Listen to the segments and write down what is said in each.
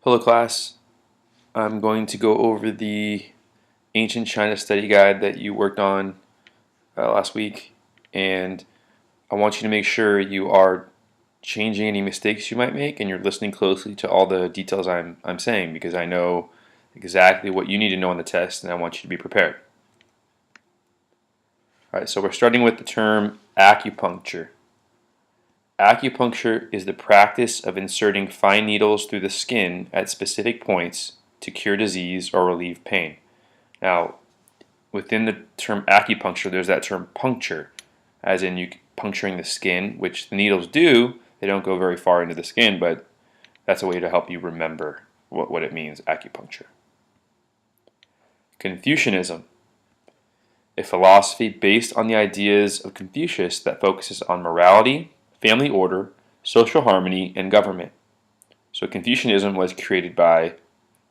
Hello class, I'm going to go over the Ancient China study guide that you worked on last week, and I want you to make sure you are changing any mistakes you might make and you're listening closely to all the details I'm saying, because I know exactly what you need to know on the test and I want you to be prepared. Alright, so we're starting with the term acupuncture. Acupuncture is the practice of inserting fine needles through the skin at specific points to cure disease or relieve pain. Now, within the term acupuncture, there's that term puncture, as in you puncturing the skin, which the needles do. They don't go very far into the skin, but that's a way to help you remember what it means, acupuncture. Confucianism, a philosophy based on the ideas of Confucius that focuses on morality, family order, social harmony, and government. So Confucianism was created by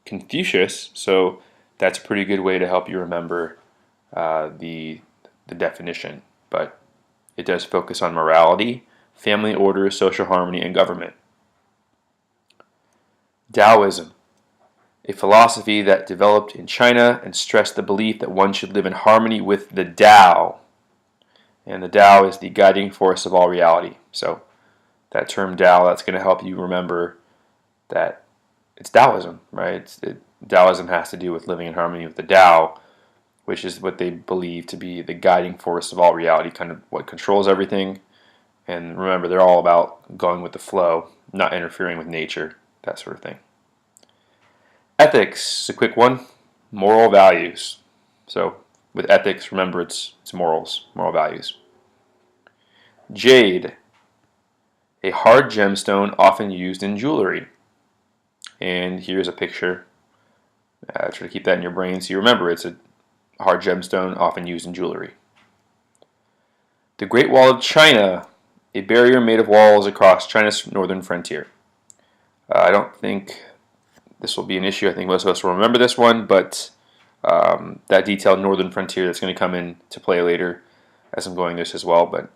Confucius, so that's a pretty good way to help you remember the definition. But it does focus on morality, family order, social harmony, and government. Taoism, a philosophy that developed in China and stressed the belief that one should live in harmony with the Tao. And the Tao is the guiding force of all reality. So that term Tao, that's going to help you remember that it's Taoism, right? Taoism has to do with living in harmony with the Tao, which is what they believe to be the guiding force of all reality, kind of what controls everything. And remember, they're all about going with the flow, not interfering with nature, that sort of thing. Ethics, a quick one, moral values. So with ethics, remember it's morals, moral values. Jade, a hard gemstone often used in jewelry. And here's a picture. Try to keep that in your brain so you remember it's a hard gemstone often used in jewelry. The Great Wall of China, a barrier made of walls across China's northern frontier. I don't think this will be an issue. I think most of us will remember this one, but that detailed northern frontier, that's going to come into play later as I'm going through this as well, but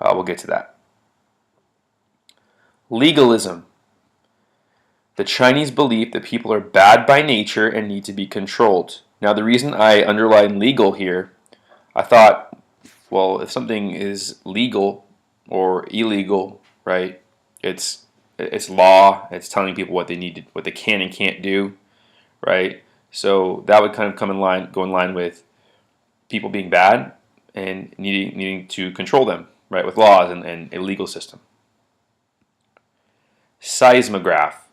we'll get to that. Legalism, the Chinese belief that people are bad by nature and need to be controlled. Now, the reason I underline legal here, I thought, well, if something is legal or illegal, right, it's law. It's telling people what they can and can't do, right? So that would kind of go in line with people being bad and needing to control them, right, with laws and a legal system. Seismograph,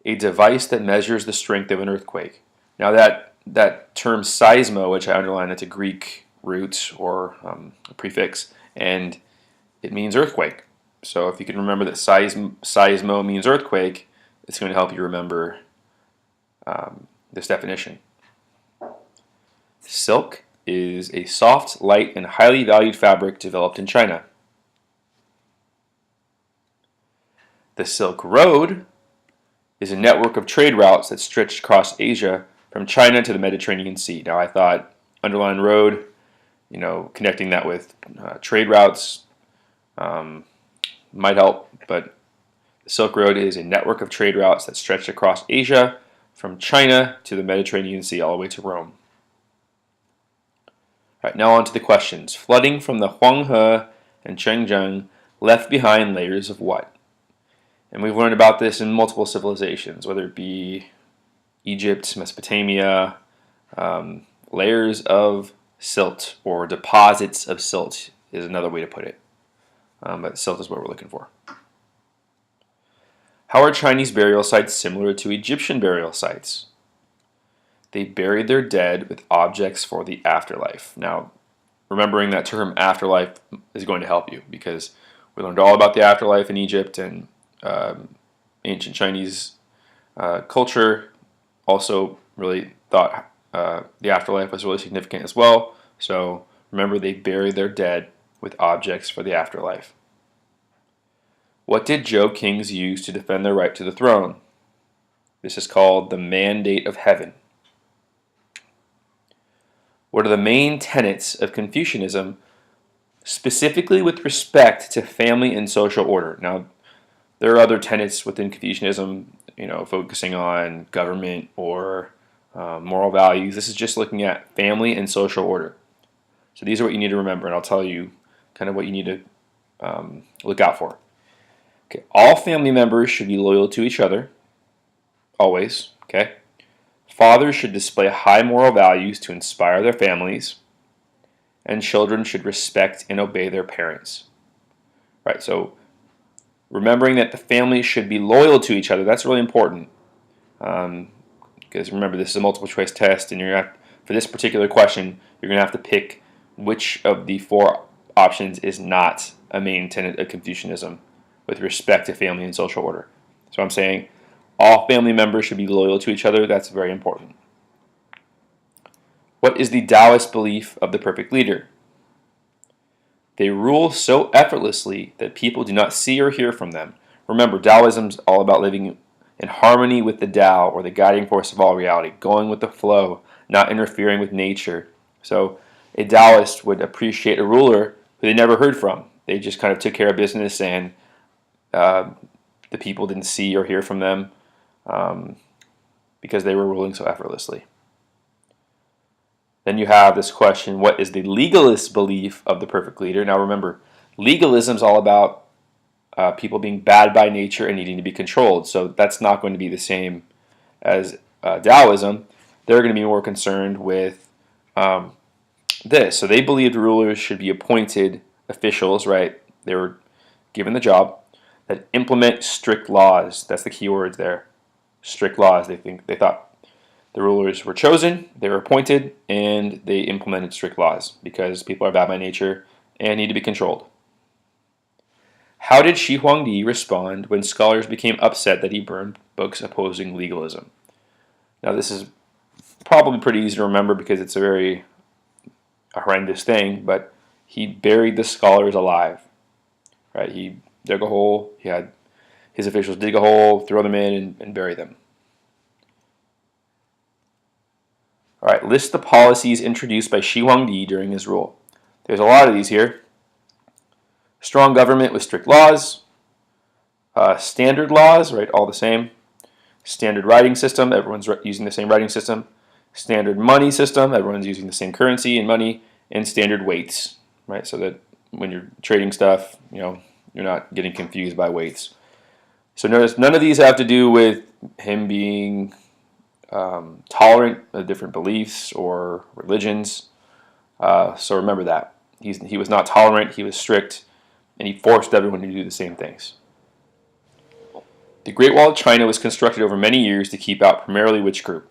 a device that measures the strength of an earthquake. Now that term seismo, which I underline, it's a Greek root or a prefix, and it means earthquake. So if you can remember that seismo means earthquake, it's going to help you remember this definition. Silk is a soft, light, and highly valued fabric developed in China. The Silk Road is a network of trade routes that stretched across Asia from China to the Mediterranean Sea. Now, I thought underline road, connecting that with trade routes might help, but the Silk Road is a network of trade routes that stretched across Asia from China to the Mediterranean Sea all the way to Rome. All right, now on to the questions. Flooding from the Huanghe and Chengjiang left behind layers of what? And we've learned about this in multiple civilizations, whether it be Egypt, Mesopotamia, layers of silt or deposits of silt is another way to put it. But silt is what we're looking for. How are Chinese burial sites similar to Egyptian burial sites? They buried their dead with objects for the afterlife. Now, remembering that term afterlife is going to help you because we learned all about the afterlife in Egypt, and ancient Chinese culture also really thought the afterlife was really significant as well. So remember, they buried their dead with objects for the afterlife. What did Zhou kings use to defend their right to the throne? This is called the Mandate of Heaven. What are the main tenets of Confucianism, specifically with respect to family and social order? Now, There are other tenets within Confucianism, focusing on government or moral values. This is just looking at family and social order. So these are what you need to remember, and I'll tell you kind of what you need to look out for. Okay, all family members should be loyal to each other, always. Okay, fathers should display high moral values to inspire their families, and children should respect and obey their parents. Right. So remembering that the family should be loyal to each other, that's really important. Because remember, this is a multiple choice test, and for this particular question, you're going to have to pick which of the four options is not a main tenet of Confucianism with respect to family and social order. So I'm saying all family members should be loyal to each other. That's very important. What is the Taoist belief of the perfect leader? They rule so effortlessly that people do not see or hear from them. Remember, Taoism is all about living in harmony with the Tao, or the guiding force of all reality, going with the flow, not interfering with nature. So a Taoist would appreciate a ruler who they never heard from. They just kind of took care of business, and the people didn't see or hear from them because they were ruling so effortlessly. Then you have this question, what is the legalist belief of the perfect leader? Now remember, legalism is all about people being bad by nature and needing to be controlled. So that's not going to be the same as Taoism. They're going to be more concerned with this. So they believed rulers should be appointed officials, right? They were given the job that implement strict laws. That's the key words there. Strict laws. They thought the rulers were chosen, they were appointed, and they implemented strict laws because people are bad by nature and need to be controlled. How did Shi Huangdi respond when scholars became upset that he burned books opposing legalism? Now this is probably pretty easy to remember because it's a very horrendous thing, but he buried the scholars alive. Right? He dug a hole, he had his officials dig a hole, throw them in, and bury them. All right, list the policies introduced by Shi Huangdi during his rule. There's a lot of these here. Strong government with strict laws, standard laws, right, all the same. Standard writing system, everyone's using the same writing system. Standard money system, everyone's using the same currency and money. And standard weights, right, so that when you're trading stuff, you're not getting confused by weights. So notice none of these have to do with him being tolerant of different beliefs or religions. So remember that. He was not tolerant, he was strict, and he forced everyone to do the same things. The Great Wall of China was constructed over many years to keep out primarily which group?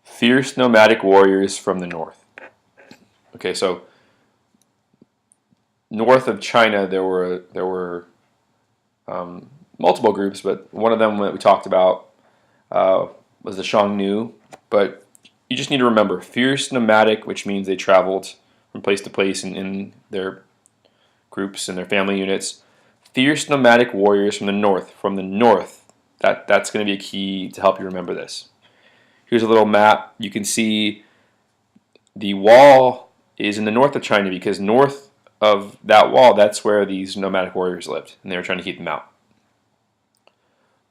Fierce nomadic warriors from the north. Okay, so north of China there were multiple groups, but one of them that we talked about was the Xiongnu. But you just need to remember, fierce nomadic, which means they traveled from place to place in their groups and their family units. Fierce nomadic warriors from the north. From the north. That's going to be a key to help you remember this. Here's a little map. You can see the wall is in the north of China because north of that wall, that's where these nomadic warriors lived, and they were trying to keep them out.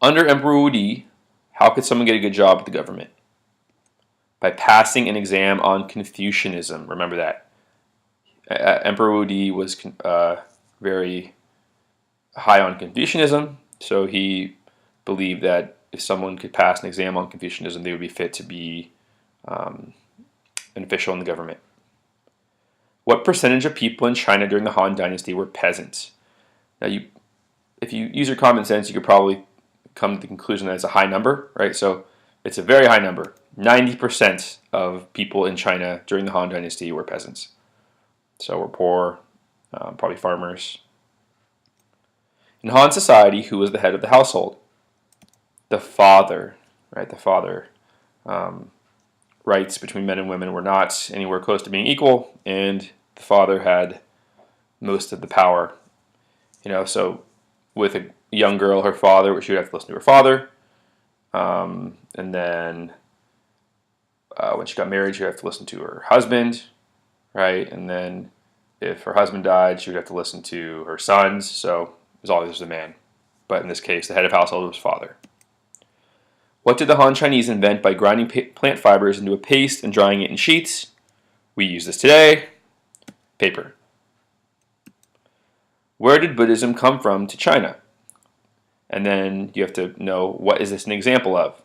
Under Emperor Wu Di, how could someone get a good job with the government? By passing an exam on Confucianism. Remember that. Emperor Wu Di was very high on Confucianism, so he believed that if someone could pass an exam on Confucianism, they would be fit to be an official in the government. What percentage of people in China during the Han Dynasty were peasants? Now, if you use your common sense, you could probably come to the conclusion that it's a high number, right? So it's a very high number. 90% of people in China during the Han Dynasty were peasants. So we're poor, probably farmers. In Han society, who was the head of the household? The father, right? The father. Rights between men and women were not anywhere close to being equal, and the father had most of the power. So with a young girl, her father, she would have to listen to her father, and then when she got married, she would have to listen to her husband, right? And then if her husband died, she would have to listen to her sons. So it was always the man. But in this case, the head of household was father. What did the Han Chinese invent by grinding plant fibers into a paste and drying it in sheets? We use this today. Paper. Where did Buddhism come from to China? And then you have to know, what is this an example of?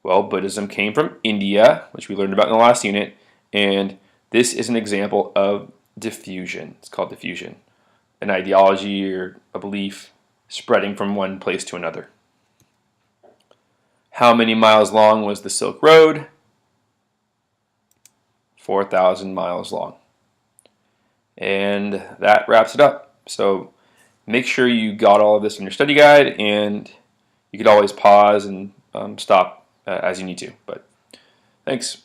Well, Buddhism came from India, which we learned about in the last unit, and this is an example of diffusion. It's called diffusion, an ideology or a belief spreading from one place to another. How many miles long was the Silk Road? 4,000 miles long. And that wraps it up. So make sure you got all of this in your study guide, and you could always pause and stop as you need to. But thanks.